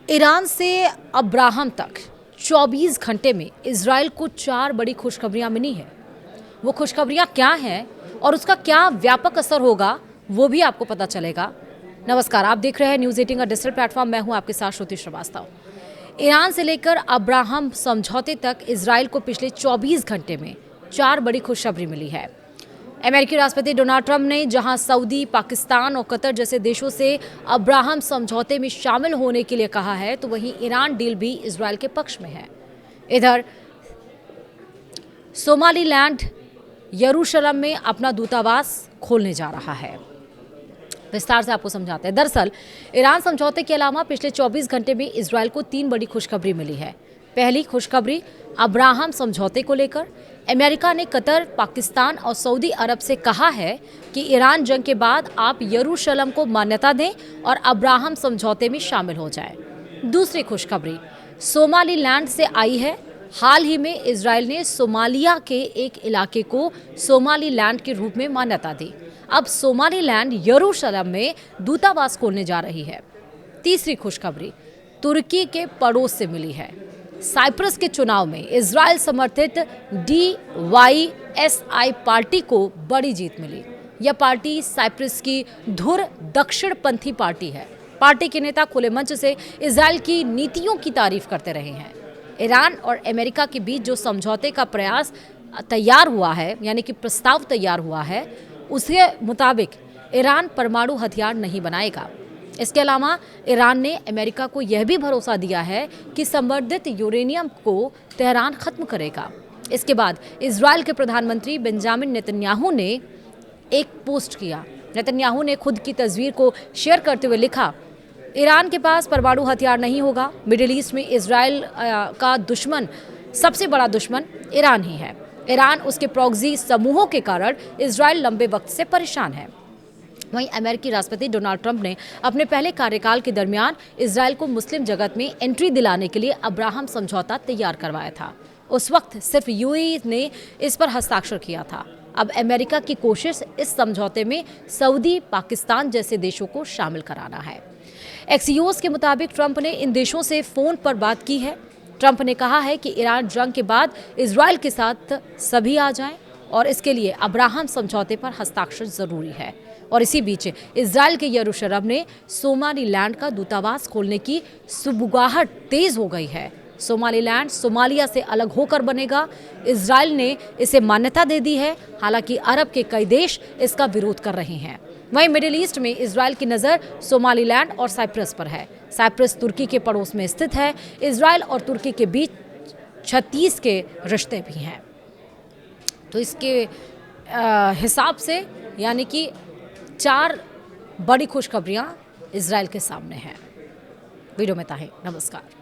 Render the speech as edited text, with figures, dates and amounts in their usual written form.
Iran से Abraham तक 24 घंटे में इजराइल को 4 बड़ी खुशखबरियां मिली हैं। वो खुशखबरियां क्या हैं और उसका क्या व्यापक असर होगा वो भी आपको पता चलेगा। नमस्कार, आप देख रहे हैं न्यूज़ 18 का डिजिटल प्लेटफॉर्म। मैं हूं आपके साथ श्रुति श्रीवास्तव। ईरान से लेकर अब्राहम समझौते तक इजराइल को पिछले 24 घंटे में 4 बड़ी खुशखबरी मिली है। अमेरिकी राष्ट्रपति डोनाल्ड ट्रंप ने जहां सऊदी, पाकिस्तान और कतर जैसे देशों से अब्राहम समझौते में शामिल होने के लिए कहा है, तो वहीं ईरान डील भी इजराइल के पक्ष में है। इधर सोमालीलैंड यरूशलेम में अपना दूतावास खोलने जा रहा है। विस्तार से आपको समझाते हैं। दरअसल ईरान समझौते के अलावा पिछले 24 घंटे में इजराइल को 3 बड़ी खुशखबरी मिली है। पहली खुशखबरी अब्राहम समझौते को लेकर अमेरिका ने कतर, पाकिस्तान और सऊदी अरब से कहा है कि ईरान जंग के बाद आप यरूशलेम को मान्यता दें और अब्राहम समझौते में शामिल हो जाएं। दूसरी खुशखबरी सोमालीलैंड से आई है। हाल ही में इजराइल ने सोमालिया के एक इलाके को सोमालीलैंड के रूप में मान्यता दी। अब सोमालीलैंड यरूशलेम में दूतावास खोलने जा रही है। तीसरी खुशखबरी तुर्की के पड़ोस से मिली है। साइप्रस के चुनाव में इजराइल समर्थित DYSI पार्टी को बड़ी जीत मिली। यह पार्टी साइप्रस की धुर दक्षिणपंथी पार्टी है। पार्टी के नेता खुले मंच से इजराइल की नीतियों की तारीफ करते रहे हैं। ईरान और अमेरिका के बीच जो समझौते का प्रयास तैयार हुआ है, यानी कि प्रस्ताव तैयार हुआ है, उसके मुताबिक ईरान परमाणु हथियार नहीं बनाएगा। इसके अलावा ईरान ने अमेरिका को यह भी भरोसा दिया है कि संवर्धित यूरेनियम को तेहरान खत्म करेगा। इसके बाद इजराइल के प्रधानमंत्री बेंजामिन नेतन्याहू ने एक पोस्ट किया। नेतन्याहू ने खुद की तस्वीर को शेयर करते हुए लिखा, ईरान के पास परमाणु हथियार नहीं होगा। मिडिल ईस्ट में इजराइल का दुश्मन, सबसे बड़ा दुश्मन ईरान ही है। ईरान उसके प्रॉक्सी समूहों के कारण इजराइल लंबे वक्त से परेशान है। वहीं अमेरिकी राष्ट्रपति डोनाल्ड ट्रंप ने अपने पहले कार्यकाल के दरमियान इजराइल को मुस्लिम जगत में एंट्री दिलाने के लिए अब्राहम समझौता तैयार करवाया था। उस वक्त सिर्फ यूएई ने इस पर हस्ताक्षर किया था। अब अमेरिका की कोशिश इस समझौते में सऊदी, पाकिस्तान जैसे देशों को शामिल कराना है। एक्सियोस के मुताबिक ट्रंप ने इन देशों से फोन पर बात की है। ट्रंप ने कहा है कि ईरान जंग के बाद इजराइल के साथ सभी आ जाएं और इसके लिए अब्राहम समझौते पर हस्ताक्षर जरूरी है। और इसी बीच इजराइल के यरूशलेम ने सोमालीलैंड का दूतावास खोलने की सुबुगाहट तेज हो गई है। सोमालीलैंड सोमालिया से अलग होकर बनेगा। इजराइल ने इसे मान्यता दे दी है। हालांकि अरब के कई देश इसका विरोध कर रहे हैं। वहीं मिडिल ईस्ट में इजराइल की नज़र सोमालीलैंड और साइप्रस पर है। साइप्रस तुर्की के पड़ोस में स्थित है। इजराइल और तुर्की के बीच 36 के रिश्ते भी हैं। तो इसके हिसाब से यानी कि 4 बड़ी खुशखबरियां इजराइल के सामने हैं। वीडियो में था। नमस्कार।